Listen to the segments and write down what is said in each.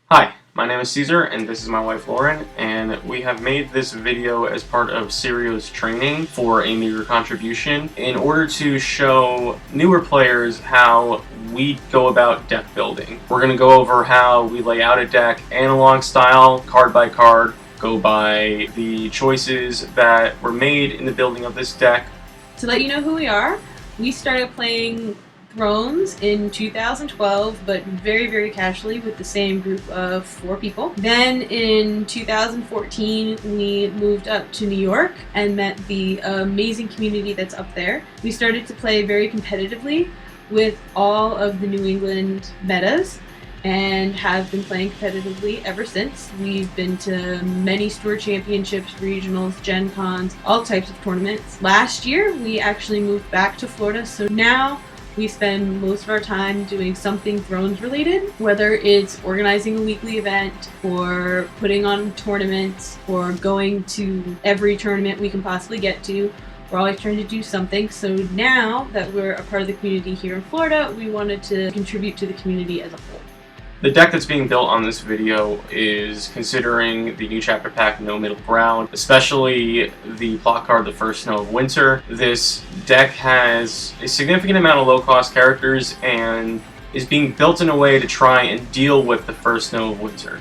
Hi, my name is Caesar and this is my wife Lauren, and we have made this video as part of Syrio's training for a meager contribution in order to show newer players how we go about deck building. We're going to go over how we lay out a deck analog style, card by card, go by the choices that were made in the building of this deck. To let you know who we are, we started playing Thrones in 2012, but very casually with the same group of 4 people. Then in 2014 we moved up to New York and met the amazing community that's up there. We started to play very competitively with all of the New England metas and have been playing competitively ever since. We've been to many Store Championships, regionals, Gen Cons, all types of tournaments. Last year we actually moved back to Florida, so now we spend most of our time doing something Thrones related, whether it's organizing a weekly event or putting on tournaments or going to every tournament we can possibly get to. We're always trying to do something. So now that we're a part of the community here in Florida, we wanted to contribute to the community as a whole. The deck that's being built on this video is considering the new chapter pack No Middle Ground, especially the plot card The First Snow of Winter. This deck has a significant amount of low-cost characters and is being built in a way to try and deal with the First Snow of Winter.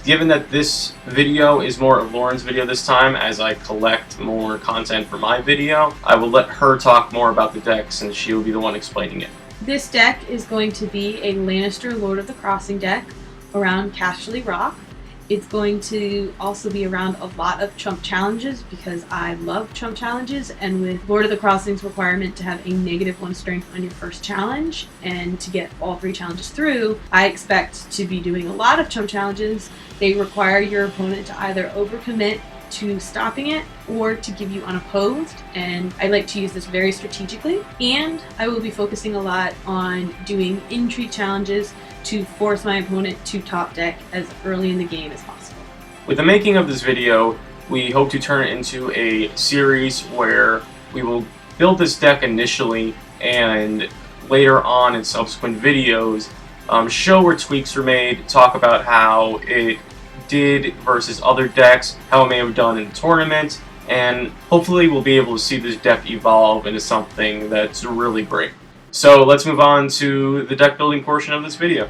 Given that this video is more of Lauren's video this time, as I collect more content for my video, I will let her talk more about the deck since she will be the one explaining it. This deck is going to be a Lannister Lord of the Crossing deck around Casterly Rock. It's going to also be around a lot of chump challenges because I love chump challenges, and with Lord of the Crossing's requirement to have a -1 strength on your first challenge and to get all 3 challenges through, I expect to be doing a lot of chump challenges. They require your opponent to either overcommit to stopping it or to give you unopposed, and I like to use this very strategically. And I will be focusing a lot on doing intrigue challenges to force my opponent to top deck as early in the game as possible. With the making of this video, we hope to turn it into a series where we will build this deck initially and later on in subsequent videos show where tweaks were made, talk about how it did versus other decks, how it may have done in the tournament, and hopefully we'll be able to see this deck evolve into something that's really great. So let's move on to the deck building portion of this video.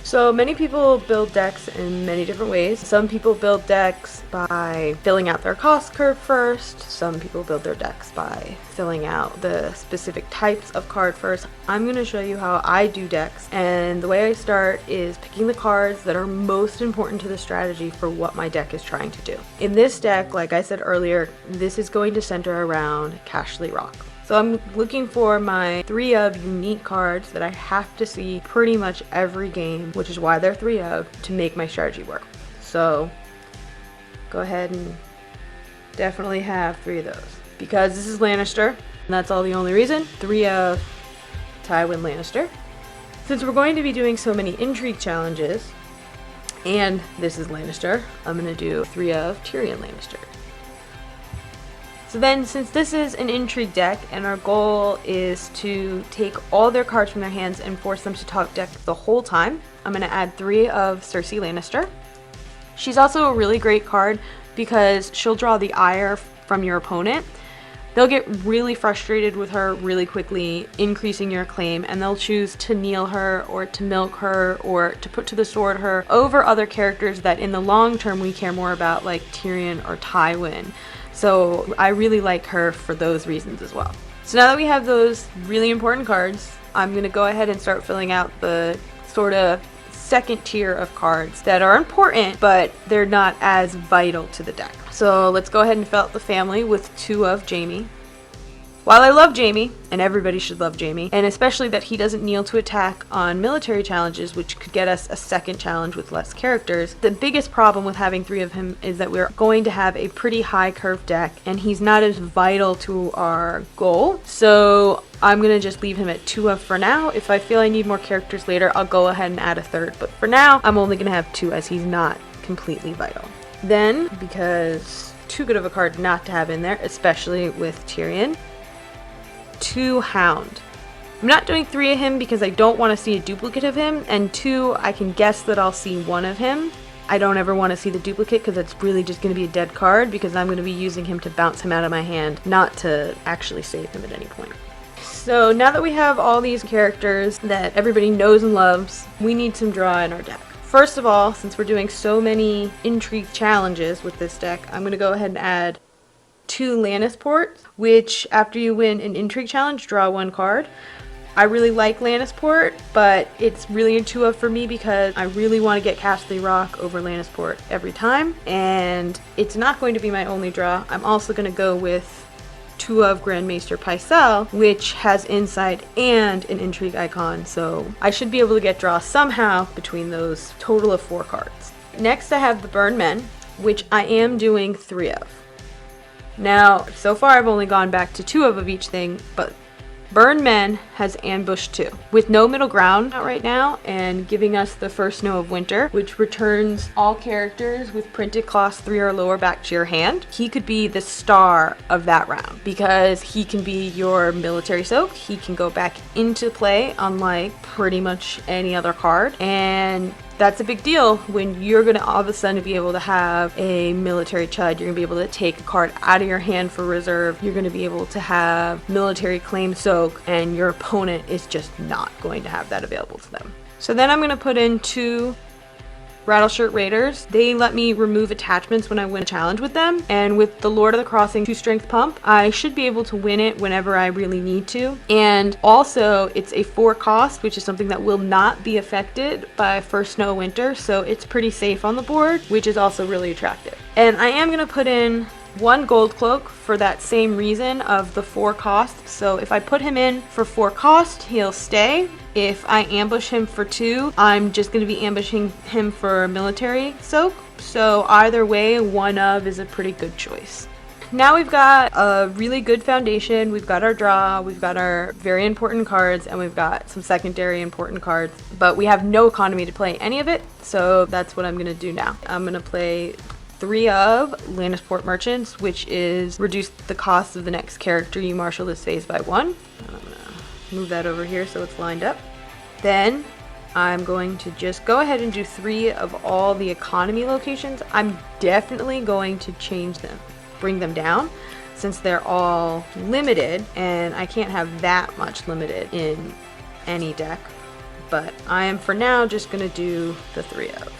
So many people build decks in many different ways. Some people build decks by filling out their cost curve first. Some people build their decks by filling out the specific types of card first. I'm going to show you how I do decks, and the way I start is picking the cards that are most important to the strategy for what my deck is trying to do. In this deck, like I said earlier, this is going to center around Casterly Rock. So I'm looking for my 3 of unique cards that I have to see pretty much every game, which is why they're 3 of, to make my strategy work. So go ahead and definitely have 3 of those. Because this is Lannister, and that's all the only reason. 3 of Tywin Lannister. Since we're going to be doing so many intrigue challenges, and this is Lannister, I'm going to do 3 of Tyrion Lannister. So then, since this is an intrigue deck and our goal is to take all their cards from their hands and force them to top deck the whole time, I'm going to add 3 of Cersei Lannister. She's also a really great card because she'll draw the ire from your opponent. They'll get really frustrated with her really quickly, increasing your claim, and they'll choose to kneel her or to milk her or to put to the sword her over other characters that in the long term we care more about, like Tyrion or Tywin. So I really like her for those reasons as well. So now that we have those really important cards, I'm going to go ahead and start filling out the sort of second tier of cards that are important, but they're not as vital to the deck. So let's go ahead and fill out the family with 2 of Jaime. While I love Jaime, and everybody should love Jaime, and especially that he doesn't kneel to attack on military challenges, which could get us a second challenge with less characters, the biggest problem with having 3 of him is that we're going to have a pretty high curve deck, and he's not as vital to our goal. So I'm going to just leave him at 2 of for now. If I feel I need more characters later, I'll go ahead and add a 3rd, but for now, I'm only going to have 2 as he's not completely vital. Then, because too good of a card not to have in there, especially with Tyrion, 2 Hound. I'm not doing 3 of him because I don't want to see a duplicate of him, and 2, I can guess that I'll see 1 of him. I don't ever want to see the duplicate because it's really just going to be a dead card because I'm going to be using him to bounce him out of my hand, not to actually save him at any point. So now that we have all these characters that everybody knows and loves, we need some draw in our deck. First of all, since we're doing so many intrigue challenges with this deck, I'm going to go ahead and add 2 Lannister Lords, which after you win an intrigue challenge, draw 1 card. I really like Lannister Lord, but it's really a 2-of for me because I really want to get Castle Rock over Lannister Lord every time, and it's not going to be my only draw. I'm also going to go with 2-of Grandmaster Pycelle, which has insight and an intrigue icon, so I should be able to get draw somehow between those total of 4 cards. Next I have the Burn Men, which I am doing 3 of. Now, so far I've only gone back to 2 of each thing, but Burn Men has Ambush 2, with no middle ground out right now, and giving us the first Snow of Winter, which returns all characters with printed cost 3 or lower back to your hand. He could be the star of that round because he can be your military soak. He can go back into play unlike pretty much any other card, and that's a big deal when you're going to all of a sudden be able to have a military chud. You're going to be able to take a card out of your hand for reserve. You're going to be able to have military claim soak, and your opponent is just not going to have that available to them. So then I'm going to put in 2 Rattleshirt Raiders. They let me remove attachments when I win a challenge with them, and with the Lord of the Crossing 2 strength pump, I should be able to win it whenever I really need to. And also it's a 4 cost, which is something that will not be affected by First Snow of Winter, so it's pretty safe on the board, which is also really attractive. And I am going to put in 1 Gold Cloak for that same reason of the 4 cost. So if I put him in for 4 cost, he'll stay. If I ambush him for 2, I'm just going to be ambushing him for military soak. So either way, 1 of is a pretty good choice. Now we've got a really good foundation. We've got our draw, we've got our very important cards, and we've got some secondary important cards, but we have no economy to play any of it. So that's what I'm going to do now. I'm going to play 3 of Lannister Merchants, which is reduce the cost of the next character you marshal this phase by 1. I'm gonna move that over here so it's lined up. Then I'm going to just go ahead and do 3 of all the economy locations. I'm definitely going to change them, bring them down, since they're all limited, and I can't have that much limited in any deck. But I am for now just gonna do the 3 of.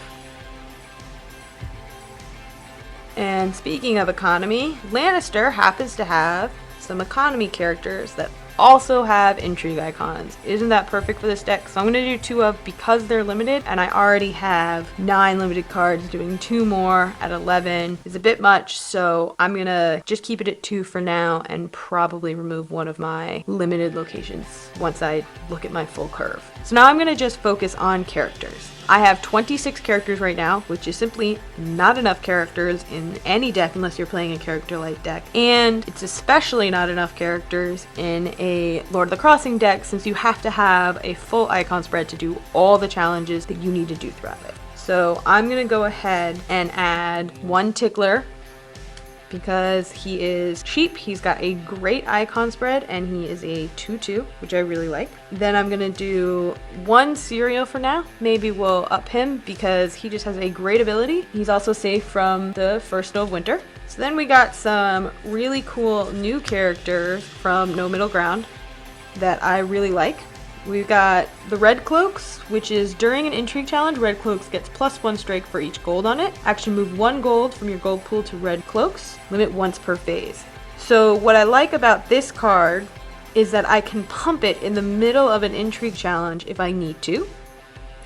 And speaking of economy, Lannister happens to have some economy characters that also have intrigue icons. Isn't that perfect for this deck? So I'm going to do 2 of because they're limited, and I already have 9 limited cards. Doing 2 more at 11 is a bit much, so I'm going to just keep it at 2 for now and probably remove 1 of my limited locations once I look at my full curve. So now I'm going to just focus on characters. I have 26 characters right now, which is simply not enough characters in any deck unless you're playing a character light deck. And it's especially not enough characters in a Lord of the Crossing deck, since you have to have a full icon spread to do all the challenges that you need to do throughout it. So I'm going to go ahead and add 1 Tickler, because he is cheap. He's got a great icon spread, and he is a 2/2, which I really like. Then I'm gonna do 1 Syrio for now. Maybe we'll up him because he just has a great ability. He's also safe from the first Snow of Winter. So then we got some really cool new characters from No Middle Ground that I really like. We've got the Red Cloaks, which is during an intrigue challenge, Red Cloaks gets +1 strike for each gold on it. Actually move 1 gold from your gold pool to Red Cloaks. Limit once per phase. So what I like about this card is that I can pump it in the middle of an intrigue challenge if I need to.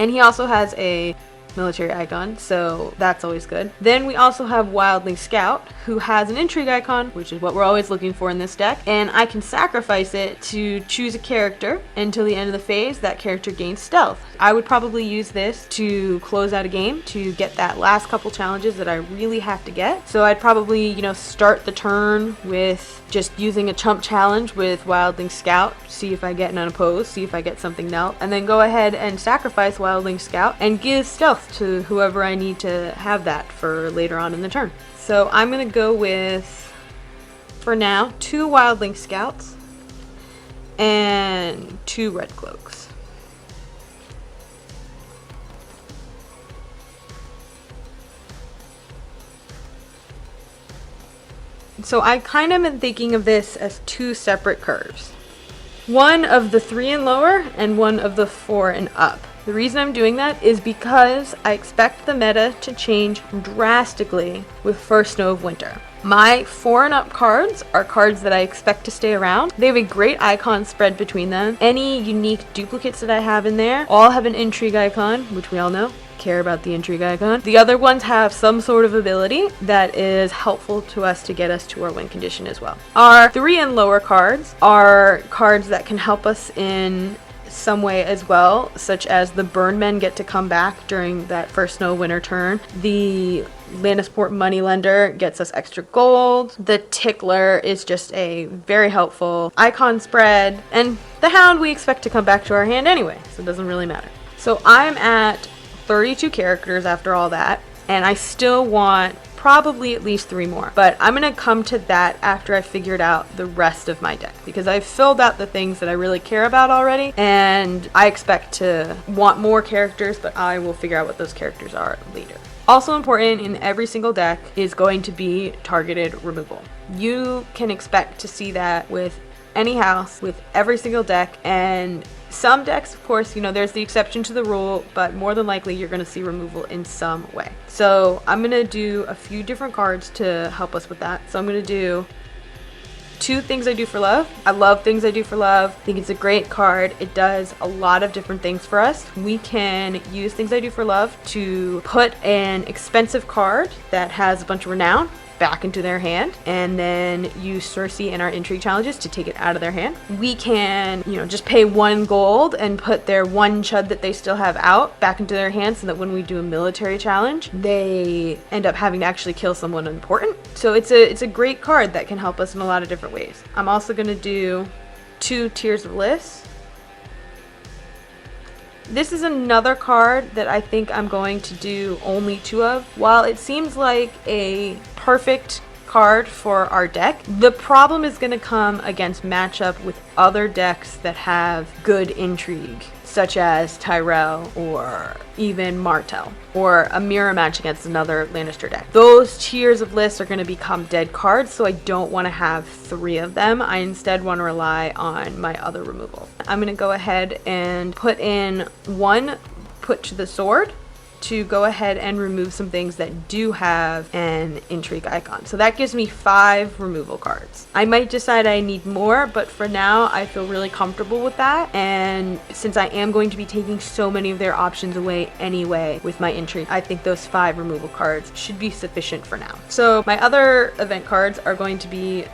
And he also has a military icon, so that's always good. Then we also have Wildling Scout, who has an intrigue icon, which is what we're always looking for in this deck, and I can sacrifice it to choose a character. Until the end of the phase, that character gains stealth. I would probably use this to close out a game, to get that last couple challenges that I really have to get. So I'd probably, start the turn with just using a chump challenge with Wildling Scout, see if I get an unopposed, see if I get something else, and then go ahead and sacrifice Wildling Scout and give stealth to whoever I need to have that for later on in the turn. So I'm going to go with, for now, 2 Wildling Scouts. and 2 red cloaks. So I kind of been thinking of this as 2 separate curves. One of the 3 and lower and one of the 4 and up. The reason I'm doing that is because I expect the meta to change drastically with First Snow of Winter. My 4 and up cards are cards that I expect to stay around. They have a great icon spread between them. Any unique duplicates that I have in there all have an intrigue icon, which we all know. Care about the intrigue icon. The other ones have some sort of ability that is helpful to us to get us to our win condition as well. Our 3 and lower cards are cards that can help us in some way as well, such as the Burnmen get to come back during that First Snow Winter turn. The Lannisport Moneylender gets us extra gold. The Tickler is just a very helpful icon spread. And the Hound we expect to come back to our hand anyway, so it doesn't really matter. So I'm at 32 characters after all that, and I still want probably at least 3 more, but I'm gonna come to that after I figured out the rest of my deck, because I've filled out the things that I really care about already, and I expect to want more characters, but I will figure out what those characters are later. Also important in every single deck is going to be targeted removal. You can expect to see that with any house, with every single deck, and some decks, of course, you know, there's the exception to the rule, but more than likely you're going to see removal in some way. So I'm going to do a few different cards to help us with that. So I'm going to do 2 Things I Do for Love. I love Things I Do for Love. I think it's a great card. It does a lot of different things for us. We can use Things I Do for Love to put an expensive card that has a bunch of renown back into their hand, and then use Cersei and our intrigue challenges to take it out of their hand. We can, you know, just pay 1 gold and put their 1 chud that they still have out back into their hand, so that when we do a military challenge, they end up having to actually kill someone important. So it's a great card that can help us in a lot of different ways. I'm also going to do 2 Tears of Bliss. This is another card that I think I'm going to do only 2 of. While it seems like a perfect card for our deck, the problem is going to come against matchup with other decks that have good intrigue, such as Tyrell or even Martell, or a mirror match against another Lannister deck. Those Tears of Bliss are going to become dead cards, so I don't want to have 3 of them. I instead want to rely on my other removal. I'm going to go ahead and put in 1 Put to the Sword to go ahead and remove some things that do have an intrigue icon. So that gives me 5 removal cards. I might decide I need more, but for now I feel really comfortable with that. And since I am going to be taking so many of their options away anyway with my intrigue, I think those 5 removal cards should be sufficient for now. So my other event cards are going to be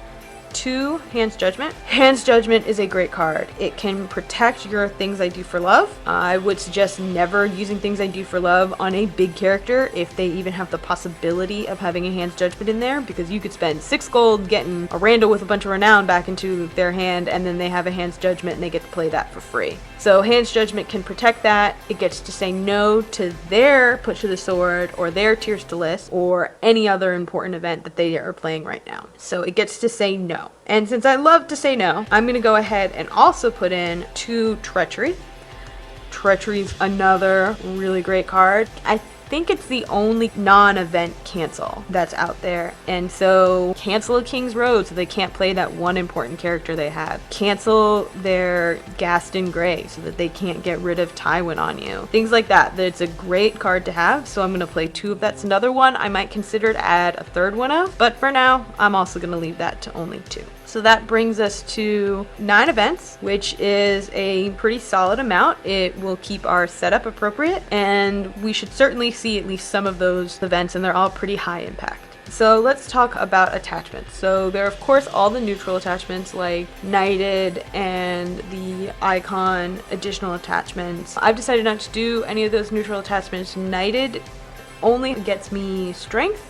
2 Hand's Judgment. Hand's Judgment is a great card. It can protect your Things I Do for Love. I would suggest never using Things I Do for Love on a big character if they even have the possibility of having a Hand's Judgment in there, because you could spend 6 gold getting a Randall with a bunch of renown back into their hand, and then they have a Hand's Judgment and they get to play that for free. So Hand's Judgment can protect that. It gets to say no to their Put to the Sword or their Tears to List or any other important event that they are playing right now. So it gets to say no. And since I love to say no, I'm going to go ahead and also put in 2 Treachery. Treachery's another really great card. I think it's the only non-event cancel that's out there, and so cancel a King's Road so they can't play that 1 important character they have. Cancel their Gaston Grey so that they can't get rid of Tywin on you. Things like that. It's a great card to have, so I'm going to play 2 of that's another one I might consider to add a 3rd one of, but for now I'm also going to leave that to only 2. So that brings us to 9 events, which is a pretty solid amount. It will keep our setup appropriate, and we should certainly see at least some of those events, and they're all pretty high impact. So let's talk about attachments. So there are of course all the neutral attachments like Knighted and the Icon additional attachments. I've decided not to do any of those neutral attachments. Knighted only gets me strength,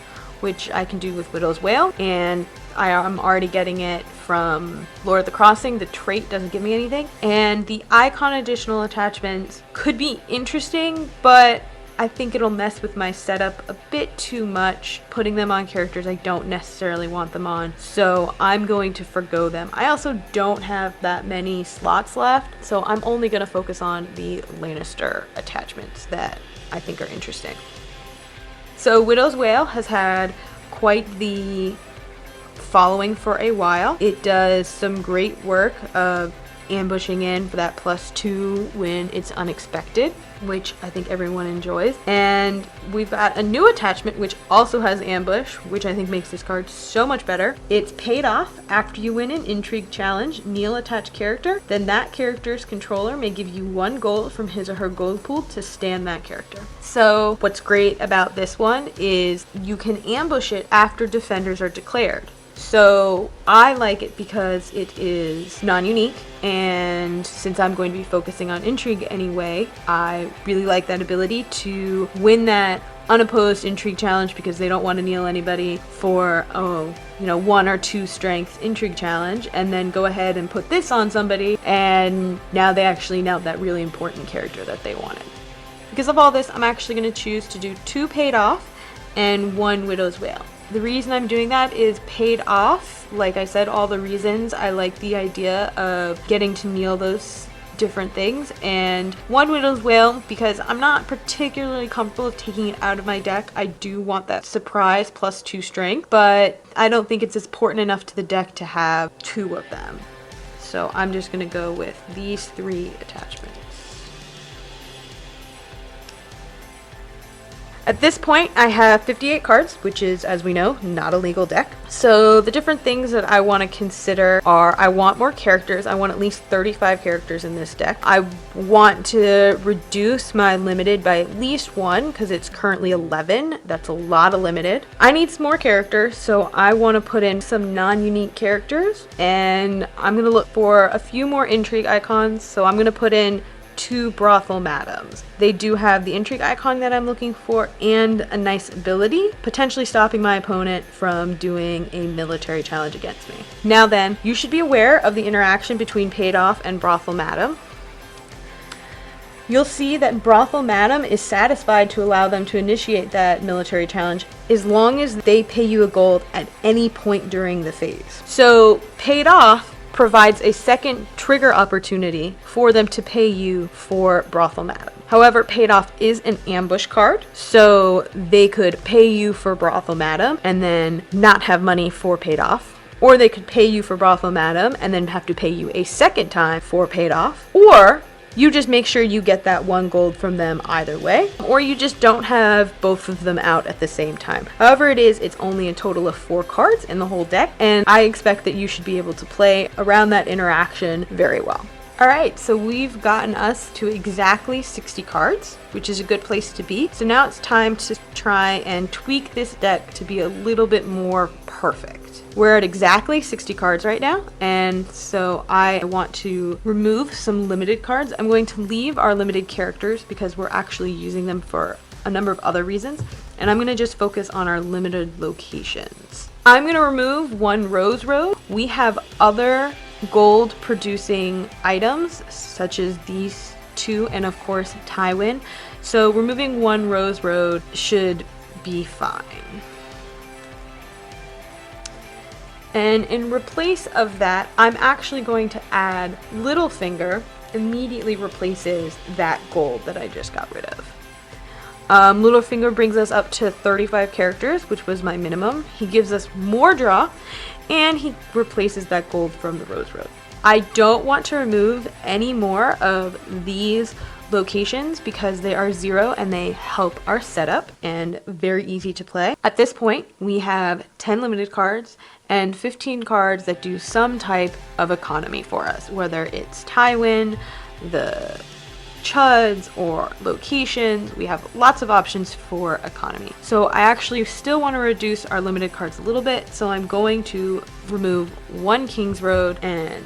which I can do with Widow's Wail, and I am already getting it from Lord of the Crossing. The trait doesn't give me anything. And the Icon additional attachments could be interesting, but I think it'll mess with my setup a bit too much, putting them on characters I don't necessarily want them on, so I'm going to forgo them. I also don't have that many slots left, so I'm only going to focus on the Lannister attachments that I think are interesting. So Widow's Wail has had quite the following for a while. It does some great work of ambushing in for that +2 when it's unexpected, which I think everyone enjoys. And we've got a new attachment which also has ambush, which I think makes this card so much better. It's paid off. After you win an intrigue challenge, kneel attached character, then that character's controller may give you 1 gold from his or her gold pool to stand that character. So what's great about this one is you can ambush it after defenders are declared. So I like it because it is non-unique, and since I'm going to be focusing on intrigue anyway, I really like that ability to win that unopposed intrigue challenge because they don't want to kneel anybody for 1 or 2 strength intrigue challenge, and then go ahead and put this on somebody and now they actually knelt that really important character that they wanted. Because of all this, I'm actually going to choose to do 2 paid off and 1 Widow's Wail. The reason I'm doing that is paid off. Like I said, all the reasons. I like the idea of getting to kneel those different things, and 1 Widow's Wail because I'm not particularly comfortable with taking it out of my deck. I do want that surprise +2 strength, but I don't think it's important enough to the deck to have 2 of them. So I'm just going to go with these 3 attachments. At this point, I have 58 cards, which is, as we know, not a legal deck. So the different things that I want to consider are, I want more characters. I want at least 35 characters in this deck. I want to reduce my limited by at least 1, because it's currently 11. That's a lot of limited. I need some more characters, so I want to put in some non-unique characters, and I'm going to look for a few more intrigue icons. So I'm going to put in 2 brothel madams. They do have the intrigue icon that I'm looking for and a nice ability, potentially stopping my opponent from doing a military challenge against me. Now then, you should be aware of the interaction between paid off and brothel madam. You'll see that brothel madam is satisfied to allow them to initiate that military challenge as long as they pay you a gold at any point during the phase. So paid off provides a second trigger opportunity for them to pay you for brothel madam. However, paid off is an ambush card, so they could pay you for brothel madam and then not have money for paid off, or they could pay you for brothel madam and then have to pay you a second time for paid off, or you just make sure you get that 1 gold from them either way, or you just don't have both of them out at the same time. However it is, it's only a total of 4 cards in the whole deck, and I expect that you should be able to play around that interaction very well. Alright, so we've gotten us to exactly 60 cards, which is a good place to be. So now it's time to try and tweak this deck to be a little bit more perfect. We're at exactly 60 cards right now, and so I want to remove some limited cards. I'm going to leave our limited characters because we're actually using them for a number of other reasons, and I'm going to just focus on our limited locations. I'm going to remove 1 Rose Road. We have other gold producing items such as these 2 and of course Tywin, so removing 1 Rose Road should be fine. And in replace of that, I'm actually going to add Littlefinger. Immediately replaces that gold that I just got rid of. Littlefinger brings us up to 35 characters, which was my minimum. He gives us more draw, and he replaces that gold from the Rose Road. I don't want to remove any more of these locations because they are 0 and they help our setup and very easy to play. At this point, we have 10 limited cards and 15 cards that do some type of economy for us, whether it's Tywin, the chuds, or locations. We have lots of options for economy. So I actually still want to reduce our limited cards a little bit, so I'm going to remove 1 King's Road and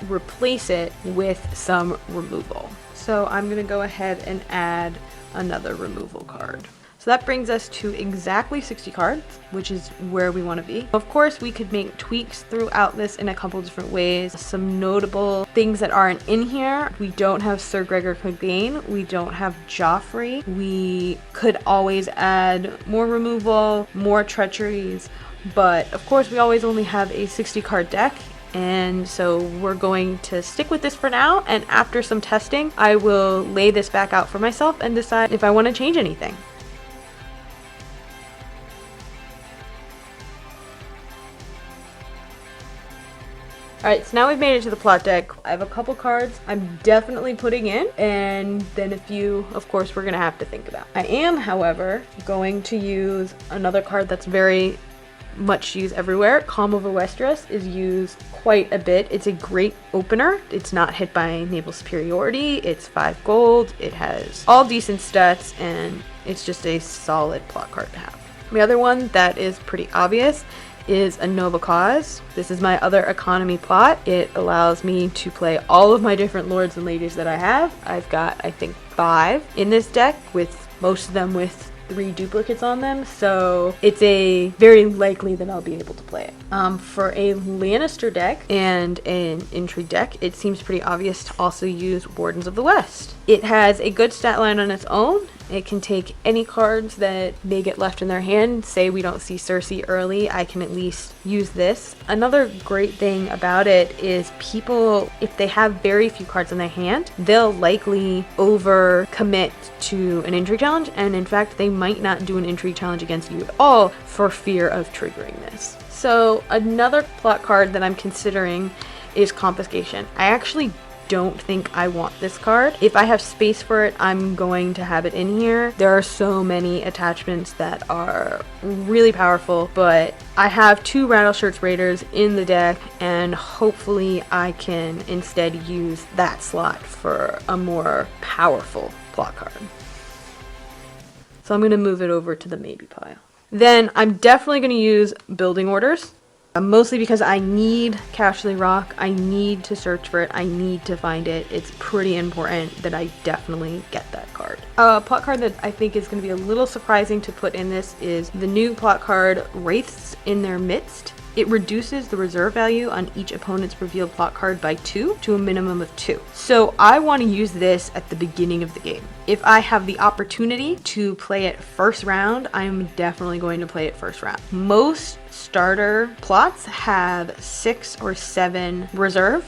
replace it with some removal. So I'm going to go ahead and add another removal card. So So that brings us to exactly 60 cards, which is where we want to be. Of course, we could make tweaks throughout this in a couple different ways. Some notable things that aren't in here: we don't have Sir Gregor Clegane, we don't have Joffrey. We could always add more removal, more treacheries, but of course we always only have a 60 card deck. And so we're going to stick with this for now, and after some testing, I will lay this back out for myself and decide if I want to change anything. Alright, so now we've made it to the plot deck. I have a couple cards I'm definitely putting in, and then a few, of course, we're going to have to think about. I am, however, going to use another card that's very much used everywhere. Calm Over Westeros is used quite a bit. It's a great opener. It's not hit by naval superiority. It's 5 gold. It has all decent stats, and it's just a solid plot card to have. The other one that is pretty obvious is a Nova Cause. This is my other economy plot. It allows me to play all of my different lords and ladies that I have. I've got, I think, 5 in this deck, with most of them with 3 duplicates on them, so it's a very likely that I'll be able to play it. For a Lannister deck and an intrigue deck, it seems pretty obvious to also use Wardens of the West. It has a good stat line on its own. It can take any cards that they get left in their hand. Say we don't see Cersei early, I can at least use this. Another great thing about it is people, if they have very few cards in their hand, they'll likely over commit to an intrigue challenge, and in fact they might not do an intrigue challenge against you at all for fear of triggering this. So another plot card that I'm considering is Confiscation. I actually don't think I want this card. If I have space for it, I'm going to have it in here. There are so many attachments that are really powerful, but I have 2 Rattleshirts Raiders in the deck, and hopefully I can instead use that slot for a more powerful plot card. So I'm going to move it over to the maybe pile. Then I'm definitely going to use Building Orders. Mostly because I need Casterly Rock, I need to search for it, I need to find it. It's pretty important that I definitely get that card. A plot card that I think is going to be a little surprising to put in this is the new plot card, Wraiths in Their Midst. It reduces the reserve value on each opponent's revealed plot card by 2 to a minimum of 2. So I want to use this at the beginning of the game. If I have the opportunity to play it first round, I'm definitely going to play it first round. Most starter plots have 6 or 7 reserve.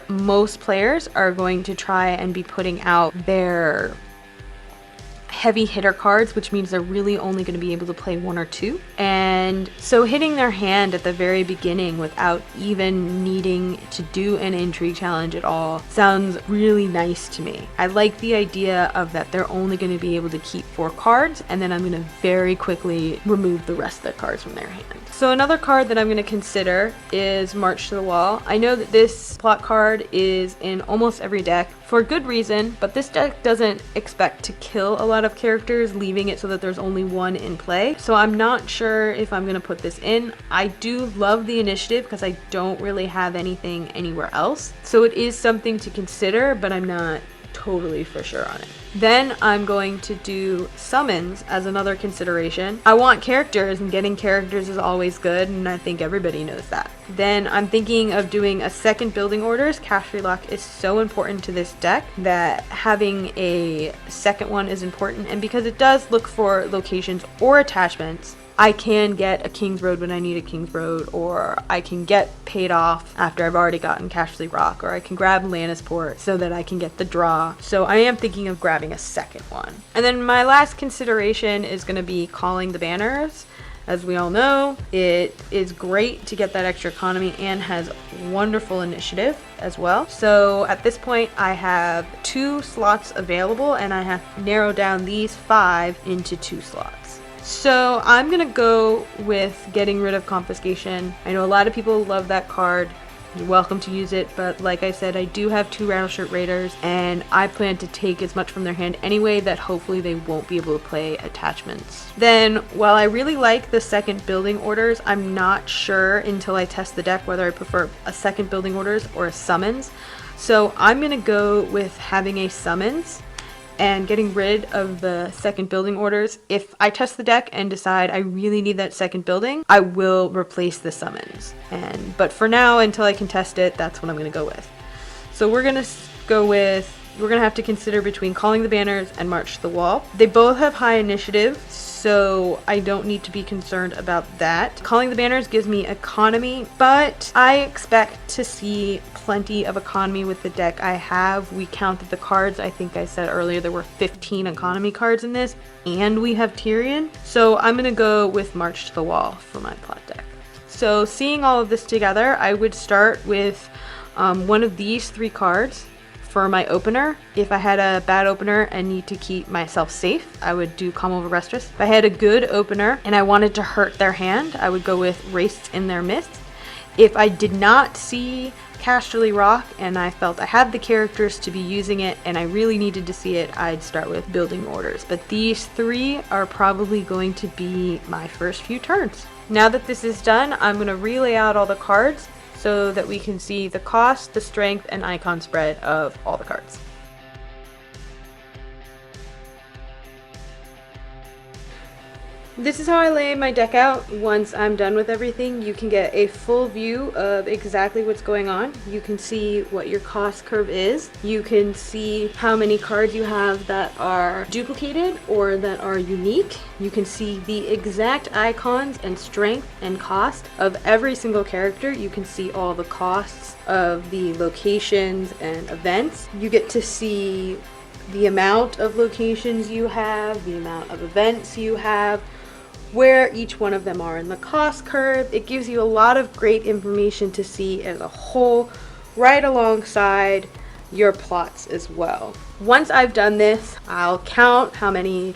Most players are going to try and be putting out their heavy hitter cards, which means they're really only going to be able to play 1 or 2. And so hitting their hand at the very beginning without even needing to do an intrigue challenge at all sounds really nice to me. I like the idea of that they're only going to be able to keep 4 cards, and then I'm going to very quickly remove the rest of the cards from their hand. So another card that I'm going to consider is March to the Wall. I know that this plot card is in almost every deck for good reason, but this deck doesn't expect to kill a lot of characters, leaving it so that there's only 1 in play. So I'm not sure if I'm going to put this in. I do love the initiative because I don't really have anything anywhere else. So it is something to consider, but I'm not totally for sure on it. Then I'm going to do summons as another consideration. I want characters, and getting characters is always good, and I think everybody knows that. Then I'm thinking of doing a second Building Orders. Casterly Lock is so important to this deck that having a second one is important, and because it does look for locations or attachments, I can get a King's Road when I need a King's Road, or I can get paid off after I've already gotten Casterly Rock, or I can grab Lannisport so that I can get the draw. So I am thinking of grabbing a second one. And then my last consideration is going to be Calling the Banners. As we all know, it is great to get that extra economy and has wonderful initiative as well. So at this point, I have 2 slots available, and I have narrowed down these 5 into 2 slots. So I'm going to go with getting rid of Confiscation. I know a lot of people love that card. You're welcome to use it, but like I said, I do have 2 Rattleshirt Raiders, and I plan to take as much from their hand anyway that hopefully they won't be able to play attachments. Then, while I really like the second Building Orders, I'm not sure until I test the deck whether I prefer a second Building Orders or a Summons. So I'm going to go with having a Summons. and getting rid of the second building orders. If I test the deck and decide I really need that second building, I will replace the summons. But for now, until I can test it, that's what I'm going to go with. So we're going to have to consider between Calling the Banners and March to the Wall. They both have high initiative, so I don't need to be concerned about that. Calling the Banners gives me economy, but I expect to see plenty of economy with the deck I have. We counted the cards. I think I said earlier there were 15 economy cards in this, and we have Tyrion. So I'm going to go with March to the Wall for my plot deck. So seeing all of this together, I would start with one of these 3 cards. For my opener, if I had a bad opener and need to keep myself safe, I would do Calm Over Restless. If I had a good opener and I wanted to hurt their hand, I would go with Wraiths in Their Midst. If I did not see Casterly Rock and I felt I had the characters to be using it and I really needed to see it, I'd start with Building Orders. But these 3 are probably going to be my first few turns. Now that this is done, I'm going to relay out all the cards so that we can see the cost, the strength, and icon spread of all the cards. This is how I lay my deck out. Once I'm done with everything, you can get a full view of exactly what's going on. You can see what your cost curve is. You can see how many cards you have that are duplicated or that are unique. You can see the exact icons and strength and cost of every single character. You can see all the costs of the locations and events. You get to see the amount of locations you have, the amount of events you have, where each one of them are in the cost curve. It gives you a lot of great information to see as a whole, right alongside your plots as well. Once I've done this, I'll count how many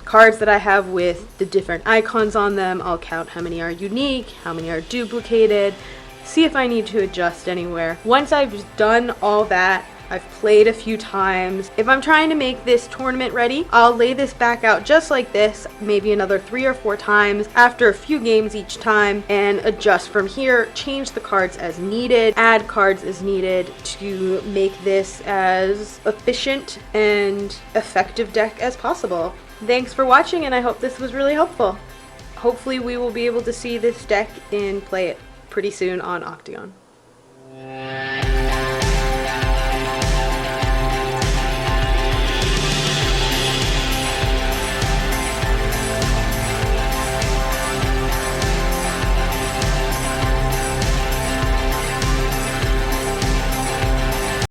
cards that I have with the different icons on them. I'll count how many are unique, how many are duplicated, see if I need to adjust anywhere. Once I've done all that, I've played a few times. If I'm trying to make this tournament ready, I'll lay this back out just like this, maybe another 3 or 4 times after a few games each time, and adjust from here, change the cards as needed, add cards as needed to make this as efficient and effective deck as possible. Thanks for watching, and I hope this was really helpful. Hopefully we will be able to see this deck and play it pretty soon on OCTGN.